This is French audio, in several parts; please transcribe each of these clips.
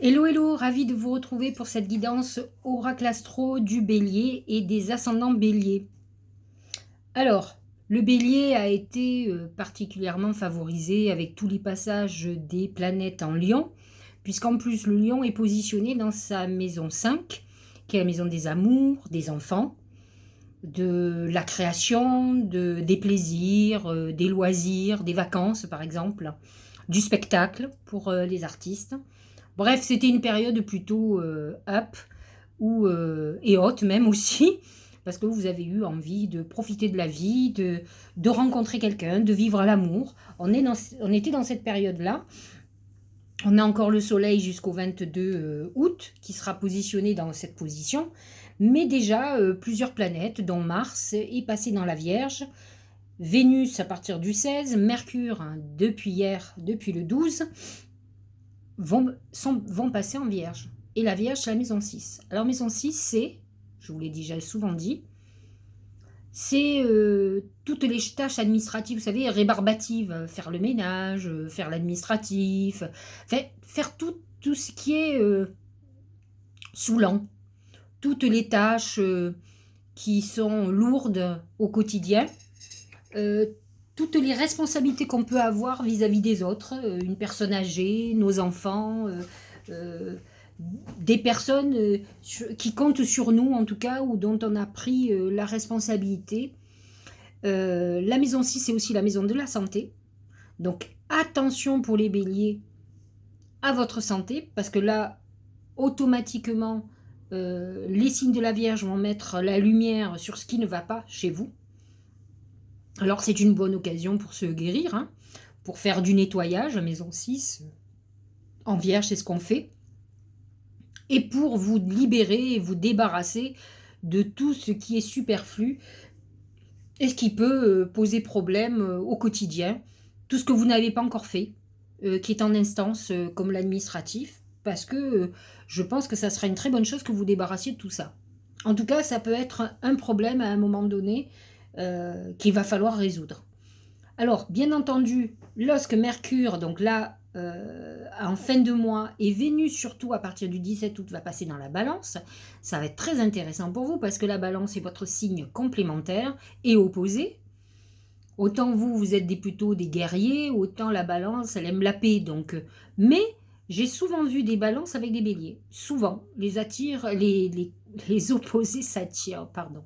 Hello, hello, ravi de vous retrouver pour cette guidance Oracle Astro du Bélier et des ascendants Bélier. Alors, le Bélier a été particulièrement favorisé avec tous les passages des planètes en Lion, puisqu'en plus le Lion est positionné dans sa maison 5, qui est la maison des amours, des enfants, de la création, des plaisirs, des loisirs, des vacances par exemple, du spectacle pour les artistes. Bref, c'était une période plutôt up et haute même aussi, parce que vous avez eu envie de profiter de la vie, de rencontrer quelqu'un, de vivre l'amour. On était dans cette période-là. On a encore le soleil jusqu'au 22 août qui sera positionné dans cette position. Mais déjà, plusieurs planètes, dont Mars, est passé dans la Vierge. Vénus à partir du 16, Mercure depuis hier, depuis le 12, vont passer en Vierge. Et la Vierge, c'est la maison 6. Alors, maison 6, c'est, je vous l'ai déjà souvent dit, c'est toutes les tâches administratives, vous savez, rébarbatives, faire le ménage, faire l'administratif, faire tout ce qui est saoulant, toutes les tâches qui sont lourdes au quotidien, euh, toutes les responsabilités qu'on peut avoir vis-à-vis des autres, une personne âgée, nos enfants, euh, des personnes qui comptent sur nous en tout cas, ou dont on a pris la responsabilité. La maison 6, c'est aussi la maison de la santé. Donc attention pour les béliers à votre santé, parce que là, automatiquement, les signes de la Vierge vont mettre la lumière sur ce qui ne va pas chez vous. Alors c'est une bonne occasion pour se guérir, hein, pour faire du nettoyage, maison 6, en Vierge, c'est ce qu'on fait, et pour vous libérer et vous débarrasser de tout ce qui est superflu et ce qui peut poser problème au quotidien, tout ce que vous n'avez pas encore fait, qui est en instance comme l'administratif, parce que je pense que ça sera une très bonne chose que vous débarrassiez de tout ça. En tout cas, ça peut être un problème à un moment donné qu'il va falloir résoudre. Alors, bien entendu, lorsque Mercure, donc là, en fin de mois, et Vénus surtout à partir du 17 août va passer dans la balance, ça va être très intéressant pour vous parce que la balance est votre signe complémentaire et opposé. Autant vous, vous êtes plutôt des guerriers, autant la balance, elle aime la paix. Donc, mais j'ai souvent vu des balances avec des béliers. Souvent, les opposés s'attirent, pardon.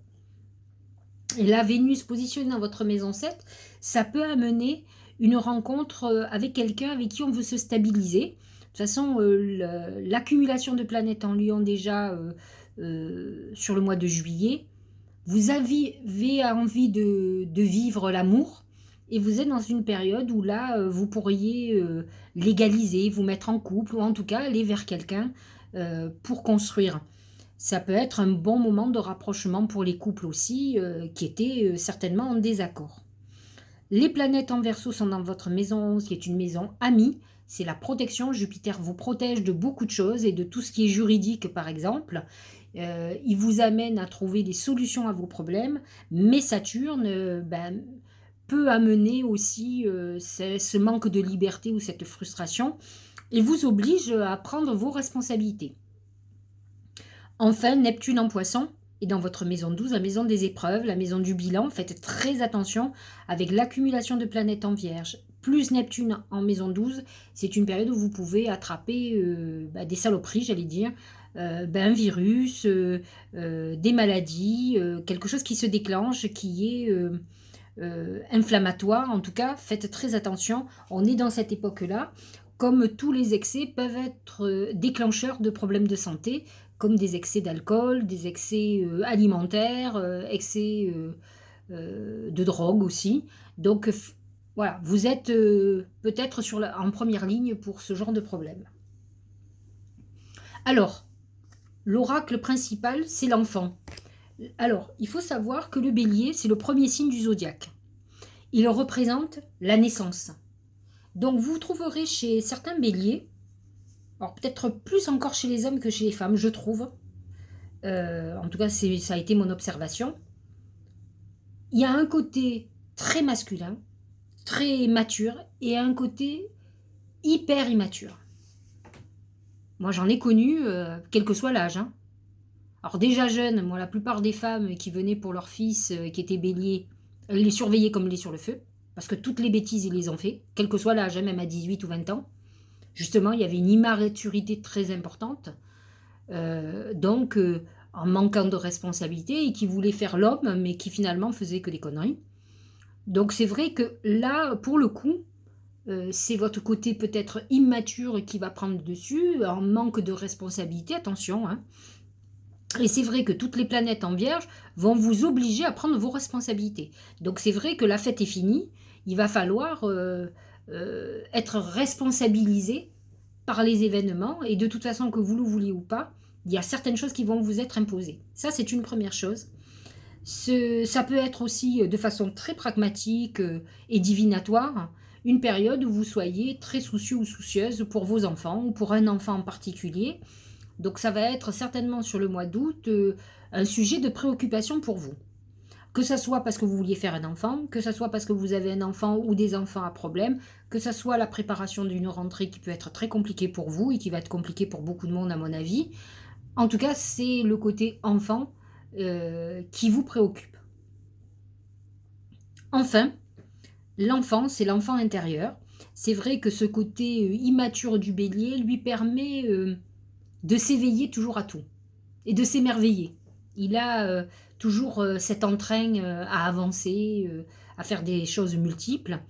Et la Vénus positionnée dans votre maison 7, ça peut amener une rencontre avec quelqu'un avec qui on veut se stabiliser. De toute façon, l'accumulation de planètes en Lion déjà sur le mois de juillet, vous avez envie de vivre l'amour et vous êtes dans une période où là, vous pourriez légaliser, vous mettre en couple ou en tout cas aller vers quelqu'un pour construire. Ça peut être un bon moment de rapprochement pour les couples aussi, qui étaient certainement en désaccord. Les planètes en Verseau sont dans votre maison 11, qui est une maison amie. C'est la protection. Jupiter vous protège de beaucoup de choses et de tout ce qui est juridique, par exemple. Il vous amène à trouver des solutions à vos problèmes. Mais Saturne peut amener aussi ce manque de liberté ou cette frustration et vous oblige à prendre vos responsabilités. Enfin, Neptune en Poisson est dans votre maison 12, la maison des épreuves, la maison du bilan. Faites très attention avec l'accumulation de planètes en Vierge. Plus Neptune en maison 12, c'est une période où vous pouvez attraper des saloperies, j'allais dire, un virus, des maladies, quelque chose qui se déclenche, qui est inflammatoire. En tout cas, faites très attention. On est dans cette époque-là. Comme tous les excès peuvent être déclencheurs de problèmes de santé, comme des excès d'alcool, des excès alimentaires, excès de drogue aussi. Donc voilà, vous êtes peut-être en première ligne pour ce genre de problème. Alors, l'oracle principal, c'est l'enfant. Alors, il faut savoir que le bélier, c'est le premier signe du zodiaque. Il représente la naissance. Donc, vous trouverez chez certains béliers, alors peut-être plus encore chez les hommes que chez les femmes, je trouve, en tout cas ça a été mon observation, il y a un côté très masculin, très mature, et un côté hyper immature. Moi, j'en ai connu, quel que soit l'âge, hein. Alors déjà jeune, moi, la plupart des femmes qui venaient pour leur fils, qui était bélier, elles les surveillaient comme lait sur le feu, parce que toutes les bêtises, ils les ont fait, quel que soit l'âge, hein, même à 18 ou 20 ans. Justement, il y avait une immaturité très importante, donc en manquant de responsabilité et qui voulait faire l'homme, mais qui finalement faisait que des conneries. Donc c'est vrai que là, pour le coup, c'est votre côté peut-être immature qui va prendre le dessus, en manque de responsabilité, attention, hein. Et c'est vrai que toutes les planètes en Vierge vont vous obliger à prendre vos responsabilités. Donc c'est vrai que la fête est finie, il va falloir être responsabilisé par les événements, et de toute façon, que vous le vouliez ou pas, il y a certaines choses qui vont vous être imposées. Ça, c'est une première chose. Ça peut être aussi de façon très pragmatique et divinatoire, une période où vous soyez très soucieux ou soucieuse pour vos enfants ou pour un enfant en particulier. Donc ça va être certainement sur le mois d'août un sujet de préoccupation pour vous. Que ça soit parce que vous vouliez faire un enfant, que ça soit parce que vous avez un enfant ou des enfants à problème, que ça soit la préparation d'une rentrée qui peut être très compliquée pour vous et qui va être compliquée pour beaucoup de monde à mon avis. En tout cas, c'est le côté enfant qui vous préoccupe. Enfin, l'enfant, c'est l'enfant intérieur. C'est vrai que ce côté immature du bélier lui permet de s'éveiller toujours à tout et de s'émerveiller. Il a toujours cet entrain à avancer, à faire des choses multiples.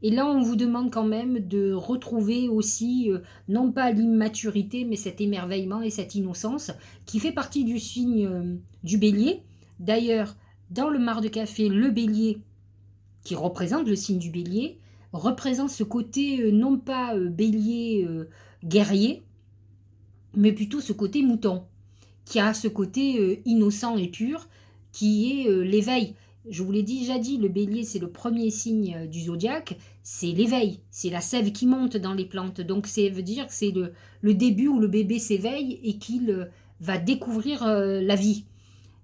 Et là, on vous demande quand même de retrouver aussi, non pas l'immaturité, mais cet émerveillement et cette innocence qui fait partie du signe du bélier. D'ailleurs, dans le mar de café, le bélier, qui représente le signe du bélier, représente ce côté non pas bélier guerrier, mais plutôt ce côté mouton, qui a ce côté innocent et pur, qui est l'éveil. Je vous l'ai déjà dit, le bélier, c'est le premier signe du zodiaque, c'est l'éveil, c'est la sève qui monte dans les plantes. Donc ça veut dire que c'est le début où le bébé s'éveille et qu'il va découvrir la vie.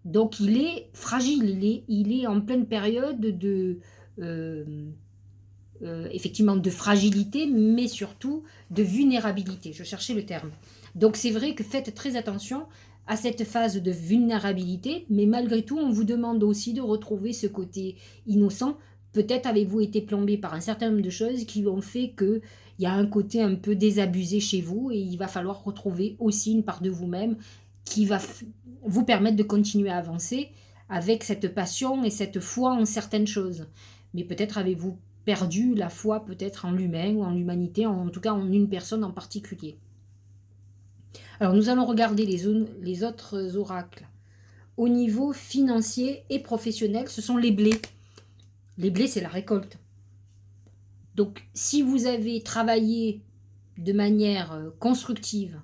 Donc il est fragile, il est en pleine période de, euh, effectivement, de fragilité, mais surtout de vulnérabilité. Je cherchais le terme. Donc c'est vrai que faites très attention à cette phase de vulnérabilité, mais malgré tout, on vous demande aussi de retrouver ce côté innocent. Peut-être avez-vous été plombé par un certain nombre de choses qui ont fait qu'il y a un côté un peu désabusé chez vous, et il va falloir retrouver aussi une part de vous-même qui va vous permettre de continuer à avancer avec cette passion et cette foi en certaines choses. Mais peut-être avez-vous perdu la foi peut-être en l'humain ou en l'humanité, en tout cas en une personne en particulier. Alors nous allons regarder les autres oracles. Au niveau financier et professionnel, ce sont les blés. Les blés, c'est la récolte. Donc si vous avez travaillé de manière constructive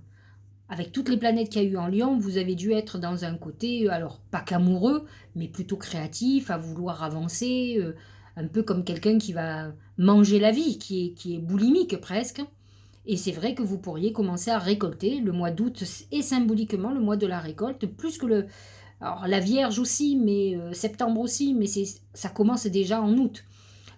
avec toutes les planètes qu'il y a eu en Lion, vous avez dû être dans un côté, alors pas qu'amoureux, mais plutôt créatif, à vouloir avancer, un peu comme quelqu'un qui va manger la vie, qui est boulimique presque. Et c'est vrai que vous pourriez commencer à récolter. Le mois d'août est symboliquement le mois de la récolte, plus que le... Alors la Vierge aussi, mais septembre aussi, mais ça commence déjà en août.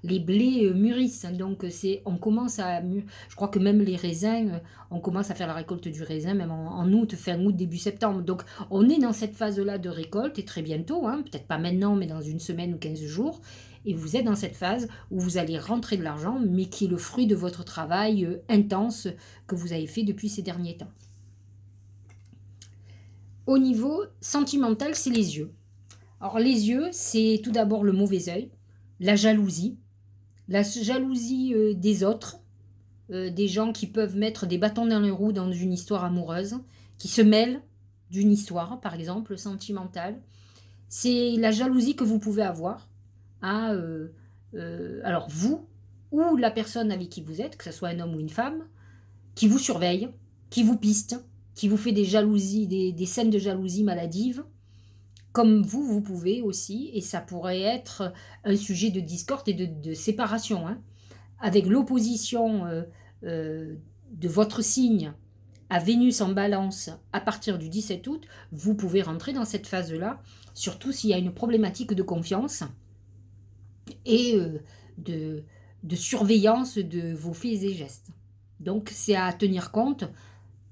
Les blés mûrissent, donc on commence à... Je crois que même les raisins, on commence à faire la récolte du raisin, même en août, fin août, début septembre. Donc on est dans cette phase-là de récolte, et très bientôt, hein, peut-être pas maintenant, mais dans une semaine ou 15 jours. Et vous êtes dans cette phase où vous allez rentrer de l'argent, mais qui est le fruit de votre travail intense que vous avez fait depuis ces derniers temps. Au niveau sentimental, c'est les yeux. Alors les yeux, c'est tout d'abord le mauvais œil, la jalousie des autres, des gens qui peuvent mettre des bâtons dans les roues dans une histoire amoureuse, qui se mêlent d'une histoire, par exemple, sentimentale. C'est la jalousie que vous pouvez avoir à, alors vous, ou la personne avec qui vous êtes, que ce soit un homme ou une femme, qui vous surveille, qui vous piste, qui vous fait des jalousies, des scènes de jalousie maladive. Comme vous pouvez aussi, et ça pourrait être un sujet de discorde et de séparation, hein, avec l'opposition de votre signe à Vénus en balance à partir du 17 août, vous pouvez rentrer dans cette phase-là, surtout s'il y a une problématique de confiance et de surveillance de vos faits et gestes. Donc c'est à tenir compte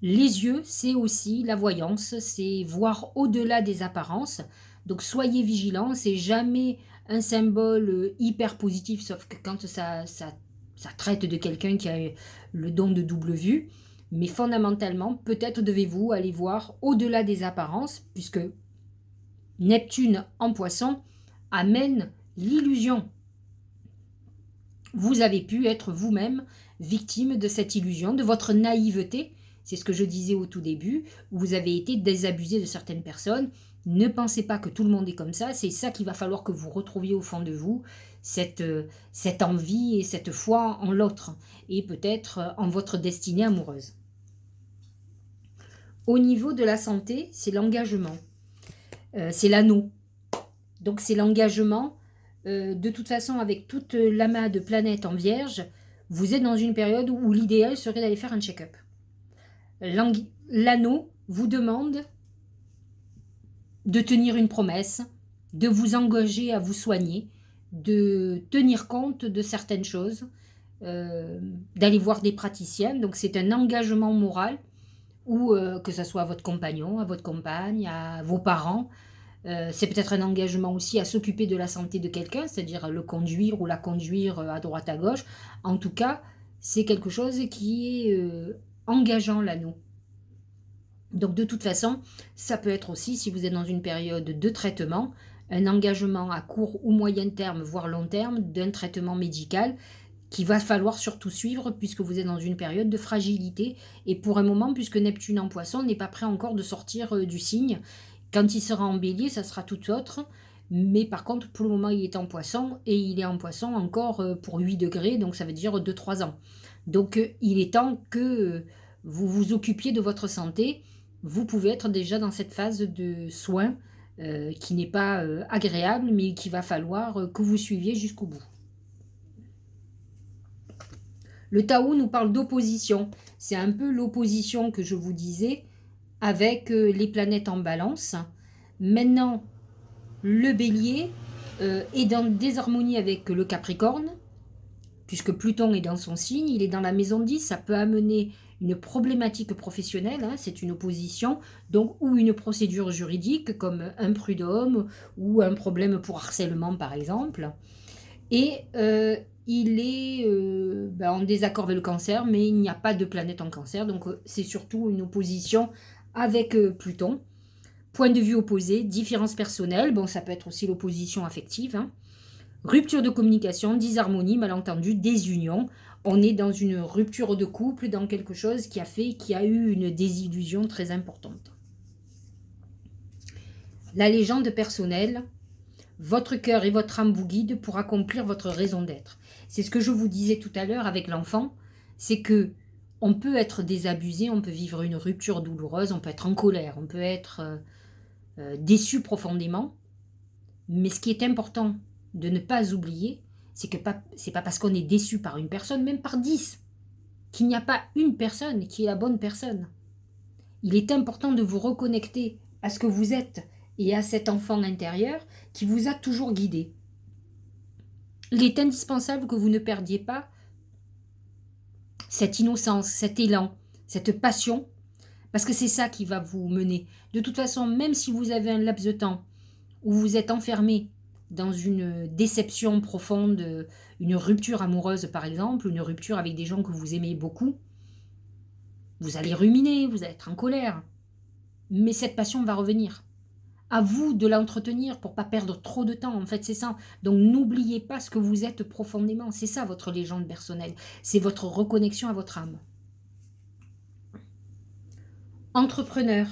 Les yeux, c'est aussi la voyance, c'est voir au-delà des apparences. Donc soyez vigilants, c'est jamais un symbole hyper positif, sauf que quand ça traite de quelqu'un qui a le don de double vue. Mais fondamentalement, peut-être devez-vous aller voir au-delà des apparences, puisque Neptune en poisson amène l'illusion. Vous avez pu être vous-même victime de cette illusion, de votre naïveté. C'est ce que je disais au tout début, où vous avez été désabusé de certaines personnes. Ne pensez pas que tout le monde est comme ça. C'est ça qu'il va falloir que vous retrouviez au fond de vous, cette envie et cette foi en l'autre, et peut-être en votre destinée amoureuse. Au niveau de la santé, c'est l'engagement. C'est l'anneau. Donc c'est l'engagement. De toute façon, avec toute l'amas de planètes en vierge, vous êtes dans une période où l'idéal serait d'aller faire un check-up. L'anneau vous demande de tenir une promesse, de vous engager à vous soigner, de tenir compte de certaines choses, d'aller voir des praticiens. Donc c'est un engagement moral, ou que ce soit à votre compagnon, à votre compagne, à vos parents. C'est peut-être un engagement aussi à s'occuper de la santé de quelqu'un, c'est-à-dire le conduire ou la conduire à droite à gauche. En tout cas, c'est quelque chose qui est engageant, l'anneau. Donc de toute façon, ça peut être aussi, si vous êtes dans une période de traitement, un engagement à court ou moyen terme, voire long terme, d'un traitement médical qu'il va falloir surtout suivre, puisque vous êtes dans une période de fragilité, et pour un moment, puisque Neptune en poisson n'est pas prêt encore de sortir du signe. Quand il sera en bélier, ça sera tout autre, mais par contre, pour le moment, il est en poisson, et il est en poisson encore pour 8 degrés, donc ça veut dire 2-3 ans. Donc il est temps que vous vous occupiez de votre santé. Vous pouvez être déjà dans cette phase de soins qui n'est pas agréable, mais qu'il va falloir que vous suiviez jusqu'au bout. Le Tao nous parle d'opposition. C'est un peu l'opposition que je vous disais avec les planètes en balance. Maintenant, le bélier est dans désharmonie avec le Capricorne, puisque Pluton est dans son signe, il est dans la maison 10, ça peut amener une problématique professionnelle, hein, c'est une opposition, donc, ou une procédure juridique comme un prud'homme ou un problème pour harcèlement par exemple. Et il est en désaccord avec le cancer, mais il n'y a pas de planète en cancer, donc c'est surtout une opposition avec Pluton. Point de vue opposé, différence personnelle, bon ça peut être aussi l'opposition affective, hein. Rupture de communication, disharmonie, malentendu, désunion. On est dans une rupture de couple, dans quelque chose qui a eu une désillusion très importante. La légende personnelle, votre cœur et votre âme vous guident pour accomplir votre raison d'être. C'est ce que je vous disais tout à l'heure avec l'enfant, c'est que on peut être désabusé, on peut vivre une rupture douloureuse, on peut être en colère, on peut être déçu profondément, mais ce qui est important de ne pas oublier, c'est que c'est pas parce qu'on est déçu par une personne, même par 10, qu'il n'y a pas une personne qui est la bonne personne. Il est important de vous reconnecter à ce que vous êtes et à cet enfant intérieur qui vous a toujours guidé. Il est indispensable que vous ne perdiez pas cette innocence, cet élan, cette passion, parce que c'est ça qui va vous mener. De toute façon, même si vous avez un laps de temps où vous êtes enfermé dans une déception profonde, une rupture amoureuse par exemple, une rupture avec des gens que vous aimez beaucoup, vous allez ruminer, vous allez être en colère. Mais cette passion va revenir. À vous de l'entretenir pour ne pas perdre trop de temps, en fait c'est ça. Donc n'oubliez pas ce que vous êtes profondément, c'est ça votre légende personnelle, c'est votre reconnexion à votre âme. Entrepreneur.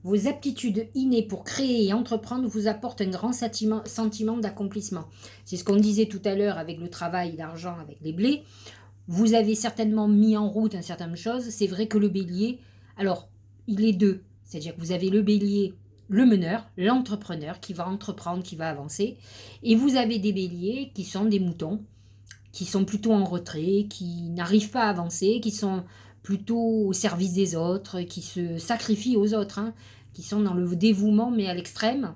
Vos aptitudes innées pour créer et entreprendre vous apportent un grand sentiment d'accomplissement. C'est ce qu'on disait tout à l'heure avec le travail, l'argent, avec les blés. Vous avez certainement mis en route un certain nombre de choses. C'est vrai que le bélier, alors, il est deux. C'est-à-dire que vous avez le bélier, le meneur, l'entrepreneur qui va entreprendre, qui va avancer. Et vous avez des béliers qui sont des moutons, qui sont plutôt en retrait, qui n'arrivent pas à avancer, qui sont plutôt au service des autres, qui se sacrifient aux autres, hein, qui sont dans le dévouement mais à l'extrême.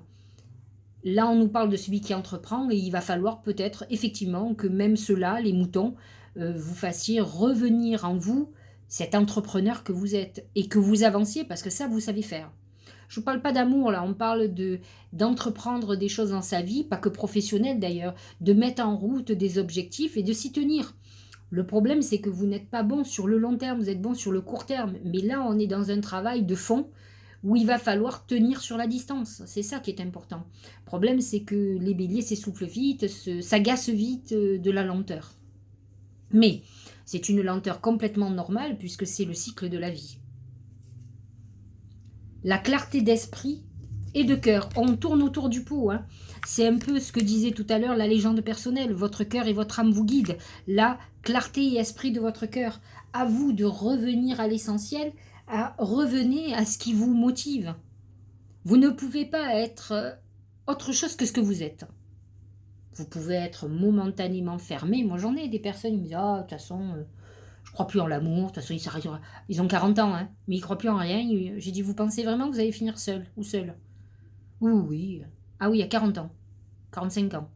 Là, on nous parle de celui qui entreprend et il va falloir peut-être effectivement que même ceux-là, les moutons, vous fassiez revenir en vous cet entrepreneur que vous êtes et que vous avanciez parce que ça, vous savez faire. Je ne parle pas d'amour, là, on parle d'entreprendre des choses dans sa vie, pas que professionnelles d'ailleurs, de mettre en route des objectifs et de s'y tenir. Le problème, c'est que vous n'êtes pas bon sur le long terme, vous êtes bon sur le court terme. Mais là, on est dans un travail de fond où il va falloir tenir sur la distance. C'est ça qui est important. Le problème, c'est que les béliers s'essoufflent vite, s'agacent vite de la lenteur. Mais c'est une lenteur complètement normale puisque c'est le cycle de la vie. La clarté d'esprit et de cœur. On tourne autour du pot. Hein. C'est un peu ce que disait tout à l'heure la légende personnelle. Votre cœur et votre âme vous guident. La clarté et esprit de votre cœur. À vous de revenir à l'essentiel, revenez à ce qui vous motive. Vous ne pouvez pas être autre chose que ce que vous êtes. Vous pouvez être momentanément fermé. Moi, j'en ai des personnes qui me disent « Ah, de toute façon, je crois plus en l'amour. De toute façon, ils ont 40 ans, hein, mais ils croient plus en rien. » J'ai dit « Vous pensez vraiment que vous allez finir seul ou seul ?» Oui. Ah oui, à 40 ans. 45 ans.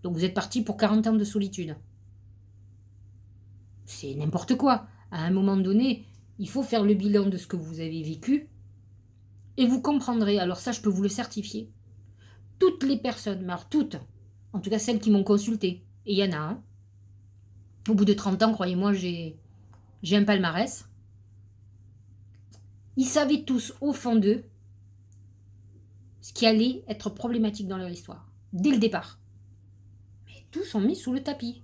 Donc vous êtes parti pour 40 ans de solitude. C'est n'importe quoi. À un moment donné, il faut faire le bilan de ce que vous avez vécu et vous comprendrez. Alors ça, je peux vous le certifier. Toutes les personnes, mais alors toutes, en tout cas celles qui m'ont consulté, et il y en a, hein, au bout de 30 ans, croyez-moi, j'ai un palmarès. Ils savaient tous, au fond d'eux, ce qui allait être problématique dans leur histoire, dès le départ. Mais tous sont mis sous le tapis.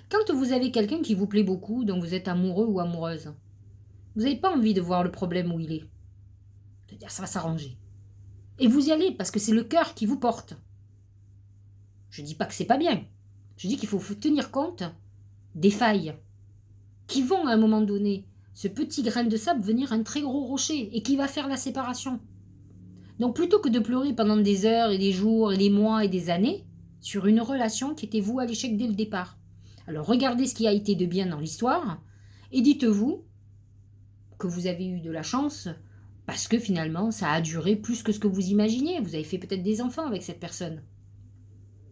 Quand vous avez quelqu'un qui vous plaît beaucoup, dont vous êtes amoureux ou amoureuse, vous n'avez pas envie de voir le problème où il est. De dire ça va s'arranger. Et vous y allez parce que c'est le cœur qui vous porte. Je ne dis pas que c'est pas bien. Je dis qu'il faut tenir compte des failles qui vont à un moment donné, ce petit grain de sable, venir un très gros rocher et qui va faire la séparation. Donc plutôt que de pleurer pendant des heures et des jours et des mois et des années sur une relation qui était vouée à l'échec dès le départ. Alors regardez ce qui a été de bien dans l'histoire et dites-vous que vous avez eu de la chance parce que finalement ça a duré plus que ce que vous imaginiez. Vous avez fait peut-être des enfants avec cette personne.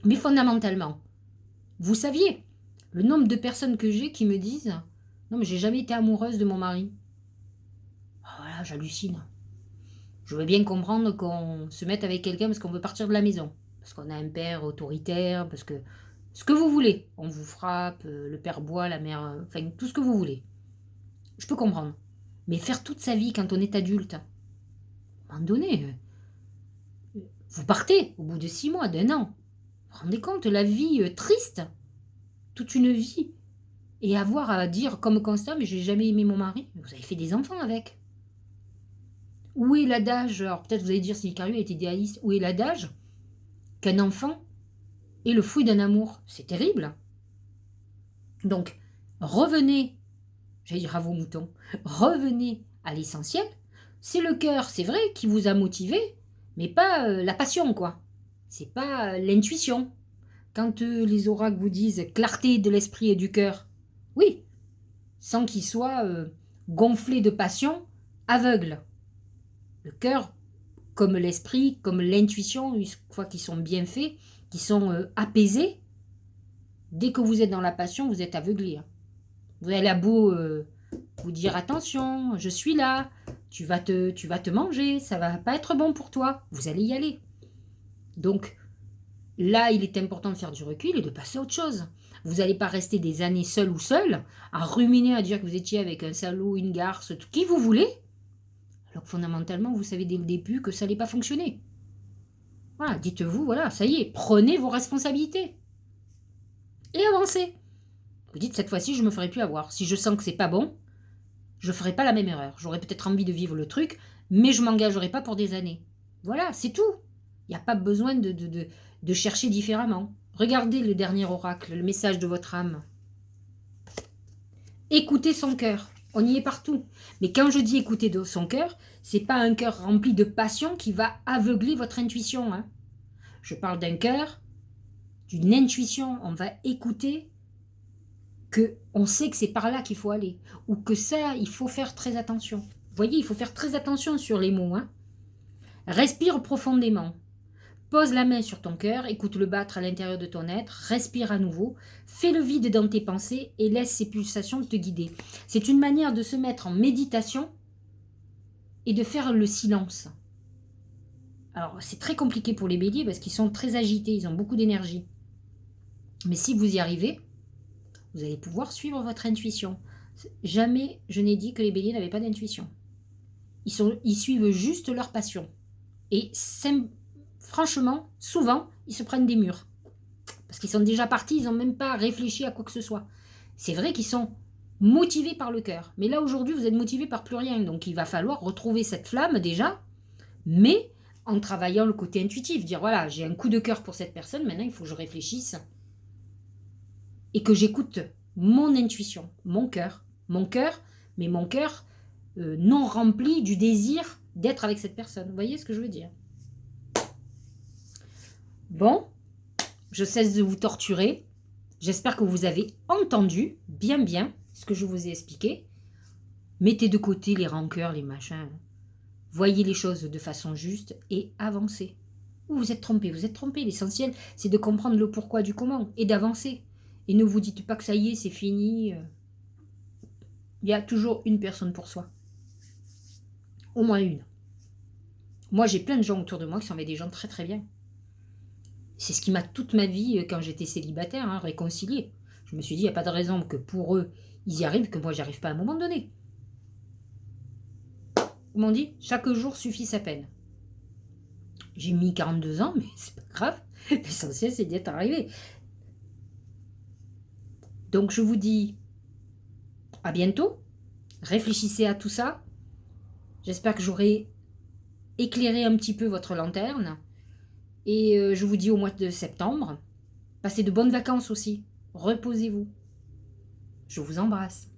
Mais fondamentalement, vous saviez le nombre de personnes que j'ai qui me disent « Non mais j'ai jamais été amoureuse de mon mari. » Voilà, j'hallucine. Je veux bien comprendre qu'on se mette avec quelqu'un parce qu'on veut partir de la maison. Parce qu'on a un père autoritaire, parce que... Ce que vous voulez. On vous frappe, le père boit, la mère... Enfin, tout ce que vous voulez. Je peux comprendre. Mais faire toute sa vie quand on est adulte, à un moment donné, vous partez au bout de 6 mois, d'1 an. Vous vous rendez compte, la vie triste, toute une vie, et avoir à dire comme constat, mais j'ai jamais aimé mon mari. Vous avez fait des enfants avec. Où est l'adage, alors peut-être vous allez dire si Icarius est idéaliste, où est l'adage qu'un enfant est le fruit d'un amour? C'est terrible. Donc, revenez, j'allais dire à vos moutons, revenez à l'essentiel. C'est le cœur, c'est vrai, qui vous a motivé, mais pas la passion, quoi. C'est pas l'intuition. Quand les oracles vous disent clarté de l'esprit et du cœur, oui, sans qu'il soit gonflé de passion, aveugle. Le cœur, comme l'esprit, comme l'intuition, une fois qu'ils sont bien faits, qui sont apaisés, dès que vous êtes dans la passion, vous êtes aveuglé. Vous allez à beau vous dire attention, je suis là, tu vas te manger, ça va pas être bon pour toi, vous allez y aller. Donc là, il est important de faire du recul et de passer à autre chose. Vous n'allez pas rester des années seul ou seul, à ruminer, à dire que vous étiez avec un salaud, une garce, tout qui vous voulez, alors que fondamentalement, vous savez dès le début que ça n'allait pas fonctionner. Voilà, dites-vous, voilà, ça y est, prenez vos responsabilités. Et avancez. Vous dites, cette fois-ci, je ne me ferai plus avoir. Si je sens que c'est pas bon, je ne ferai pas la même erreur. J'aurai peut-être envie de vivre le truc, mais je ne m'engagerai pas pour des années. Voilà, c'est tout. Il n'y a pas besoin de chercher différemment. Regardez le dernier oracle, le message de votre âme. Écoutez son cœur. On y est partout. Mais quand je dis écouter de son cœur, c'est pas un cœur rempli de passion qui va aveugler votre intuition. Hein. Je parle d'un cœur, d'une intuition. On va écouter que on sait que c'est par là qu'il faut aller. Ou que ça, il faut faire très attention. Vous voyez, il faut faire très attention sur les mots. Hein. Respire profondément. Pose la main sur ton cœur, écoute le battre à l'intérieur de ton être, respire à nouveau, fais le vide dans tes pensées et laisse ces pulsations te guider. C'est une manière de se mettre en méditation et de faire le silence. Alors, c'est très compliqué pour les béliers parce qu'ils sont très agités, ils ont beaucoup d'énergie. Mais si vous y arrivez, vous allez pouvoir suivre votre intuition. Jamais je n'ai dit que les béliers n'avaient pas d'intuition. Ils suivent juste leur passion. Et franchement, souvent, ils se prennent des murs. Parce qu'ils sont déjà partis, ils n'ont même pas réfléchi à quoi que ce soit. C'est vrai qu'ils sont motivés par le cœur. Mais là, aujourd'hui, vous êtes motivés par plus rien. Donc, il va falloir retrouver cette flamme déjà, mais en travaillant le côté intuitif. Dire, voilà, j'ai un coup de cœur pour cette personne, maintenant, il faut que je réfléchisse et que j'écoute mon intuition, mon cœur, mais mon cœur non rempli du désir d'être avec cette personne. Vous voyez ce que je veux dire? Bon, je cesse de vous torturer. J'espère que vous avez entendu bien ce que je vous ai expliqué. Mettez de côté les rancœurs, les machins. Voyez les choses de façon juste et avancez. Ou vous êtes trompé, vous êtes trompé. L'essentiel, c'est de comprendre le pourquoi du comment et d'avancer. Et ne vous dites pas que ça y est, c'est fini. Il y a toujours une personne pour soi. Au moins une. Moi, j'ai plein de gens autour de moi qui sont avec des gens très très bien. C'est ce qui m'a toute ma vie, quand j'étais célibataire, réconcilié. Je me suis dit, il n'y a pas de raison que pour eux, ils y arrivent, que moi, j'y arrive pas à un moment donné. Comme on dit, chaque jour suffit sa peine. J'ai mis 42 ans, mais c'est pas grave. L'essentiel, c'est d'y être arrivé. Donc, je vous dis à bientôt. Réfléchissez à tout ça. J'espère que j'aurai éclairé un petit peu votre lanterne. Et je vous dis au mois de septembre. Passez de bonnes vacances aussi. Reposez-vous. Je vous embrasse.